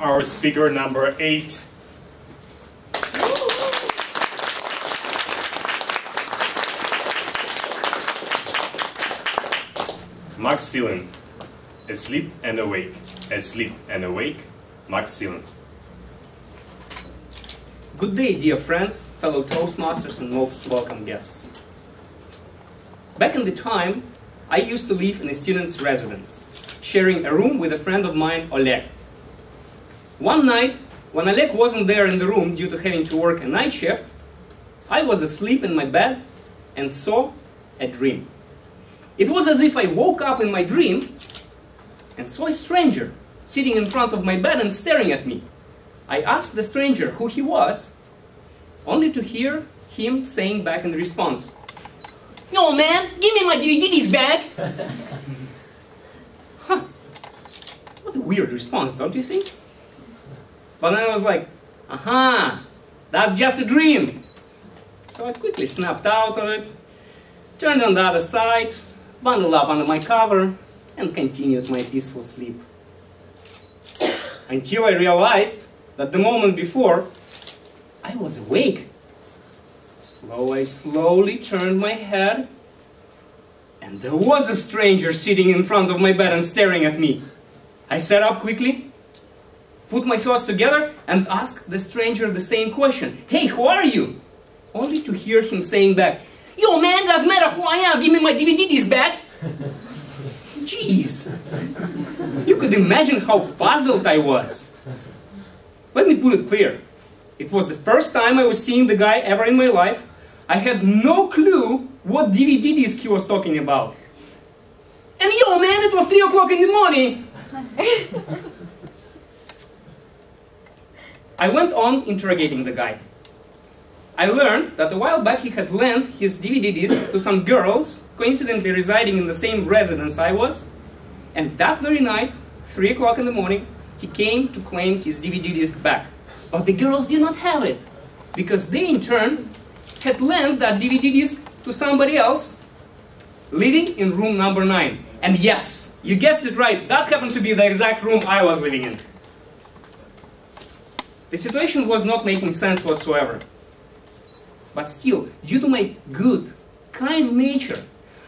our speaker number 8. Max Silin. Asleep and awake. Asleep and awake. Max Silin. Good day, dear friends, fellow Toastmasters, and most welcome guests. Back in the time, I used to live in a student's residence, sharing a room with a friend of mine, Oleg. One night, when Oleg wasn't there in the room due to having to work a night shift, I was asleep in my bed and saw a dream. It was as if I woke up in my dream and saw a stranger sitting in front of my bed and staring at me. I asked the stranger who he was, only to hear him saying back in response, "Yo man, give me my DVDs back!" Huh. What a weird response, don't you think? But then I was like, aha, that's just a dream. So I quickly snapped out of it, turned on the other side, bundled up under my cover, and continued my peaceful sleep. Until I realized that the moment before, I was awake. I slowly turned my head, and there was a stranger sitting in front of my bed and staring at me. I sat up quickly, put my thoughts together, and asked the stranger the same question. "Hey, who are you?" Only to hear him saying back, "Yo man, doesn't matter who I am, give me my DVDs back." Jeez. You could imagine how puzzled I was. Let me put it clear. It was the first time I was seeing the guy ever in my life. I had no clue what DVD disc he was talking about. And yo man, it was 3 o'clock in the morning. I went on interrogating the guy. I learned that a while back he had lent his DVD disc to some girls coincidentally residing in the same residence I was, and that very night, 3 o'clock in the morning, he came to claim his DVD disc back. But the girls did not have it, because they in turn had lent that DVD disc to somebody else living in room number 9. And yes, you guessed it right, that happened to be the exact room I was living in. The situation was not making sense whatsoever. But still, due to my good, kind nature,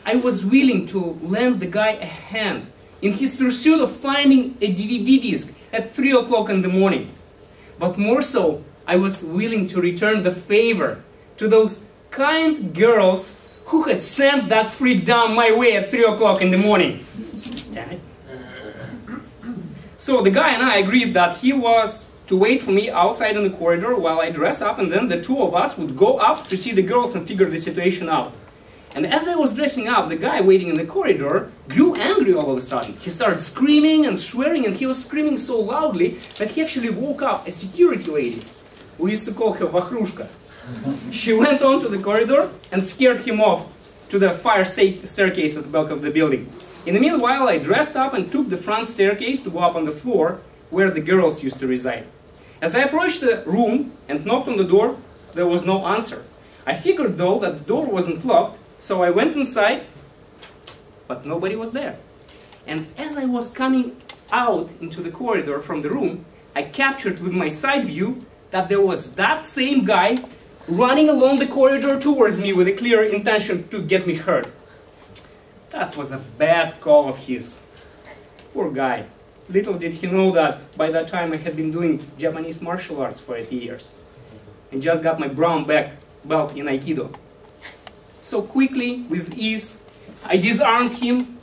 I was willing to lend the guy a hand in his pursuit of finding a DVD disc at 3 o'clock in the morning. But more so, I was willing to return the favor to those kind girls who had sent that freak down my way at 3 o'clock in the morning. Damn it. So the guy and I agreed that he was to wait for me outside in the corridor while I dress up, and then the two of us would go up to see the girls and figure the situation out. And as I was dressing up, the guy waiting in the corridor grew angry all of a sudden. He started screaming and swearing, and he was screaming so loudly that he actually woke up a security lady. We used to call her Vahrushka. She went onto the corridor and scared him off to the fire staircase at the back of the building. In the meanwhile, I dressed up and took the front staircase to go up on the floor where the girls used to reside. As I approached the room and knocked on the door, there was no answer. I figured though that the door wasn't locked, so I went inside, but nobody was there. And as I was coming out into the corridor from the room, I captured with my side view that there was that same guy running along the corridor towards me with a clear intention to get me hurt. That was a bad call of his. Poor guy. Little did he know that by that time I had been doing Japanese martial arts for 8 years and just got my brown belt in Aikido. So quickly, with ease, I disarmed him,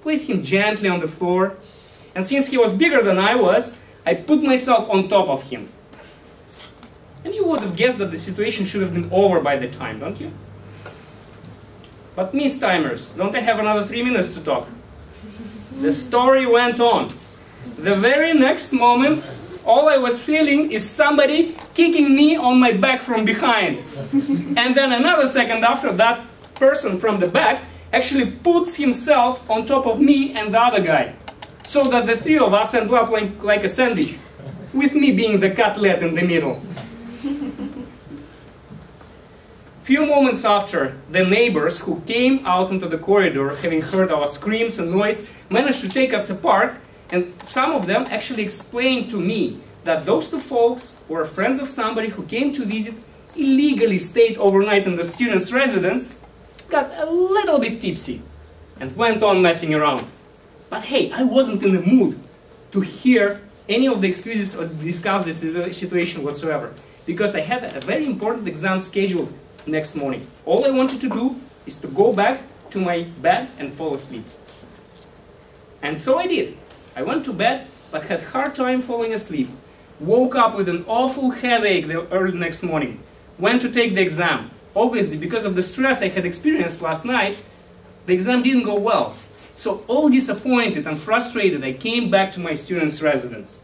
placed him gently on the floor, and since he was bigger than I was, I put myself on top of him. And you would have guessed that the situation should have been over by the time, don't you? But Miss Timers, don't I have another 3 minutes to talk? The story went on. The very next moment, all I was feeling is somebody kicking me on my back from behind. And then another second after, that person from the back actually puts himself on top of me and the other guy. So that the three of us end up like a sandwich, with me being the cutlet in the middle. Few moments after, the neighbors who came out into the corridor, having heard our screams and noise, managed to take us apart, and some of them actually explained to me that those two folks were friends of somebody who came to visit, illegally stayed overnight in the student's residence, got a little bit tipsy, and went on messing around. But hey, I wasn't in the mood to hear any of the excuses or discuss the situation whatsoever, because I had a very important exam scheduled next morning. All I wanted to do is to go back to my bed and fall asleep. And so I did. I went to bed, but had a hard time falling asleep. Woke up with an awful headache the early next morning. Went to take the exam. Obviously, because of the stress I had experienced last night, the exam didn't go well. So all disappointed and frustrated, I came back to my student's residence.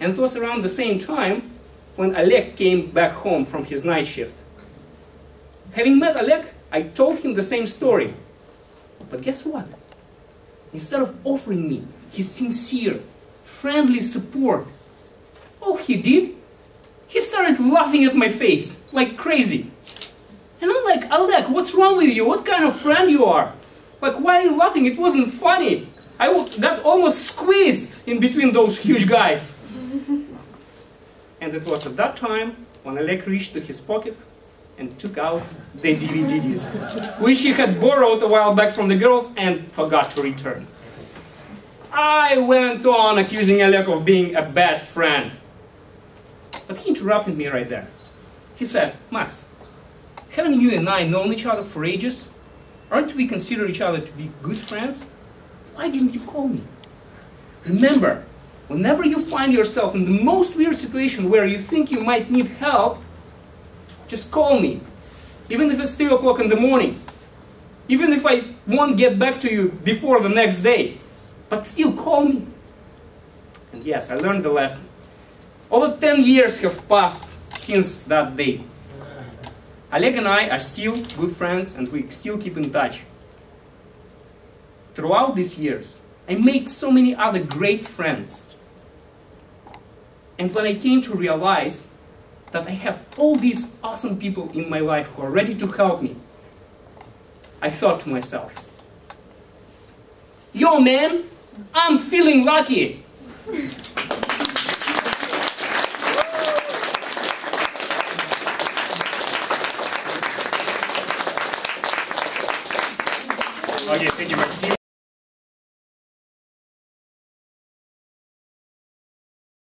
And it was around the same time when Oleg came back home from his night shift. Having met Oleg, I told him the same story. But guess what? Instead of offering me his sincere, friendly support, all he did, he started laughing at my face like crazy. And I'm like, Oleg, what's wrong with you? What kind of friend you are? Like, why are you laughing? It wasn't funny. I got almost squeezed in between those huge guys. And it was at that time when Oleg reached to his pocket and took out the DVDs, which he had borrowed a while back from the girls and forgot to return. I went on accusing Oleg of being a bad friend. But he interrupted me right there. He said, Max, haven't you and I known each other for ages? Aren't we consider each other to be good friends? Why didn't you call me? Remember, whenever you find yourself in the most weird situation where you think you might need help, just call me. Even if it's 3 o'clock in the morning. Even if I won't get back to you before the next day. But still call me. And yes, I learned the lesson. Over 10 years have passed since that day. Oleg and I are still good friends and we still keep in touch. Throughout these years, I made so many other great friends. And when I came to realize that I have all these awesome people in my life who are ready to help me, I thought to myself, yo man, I'm feeling lucky. Okay, thank you, Maxime.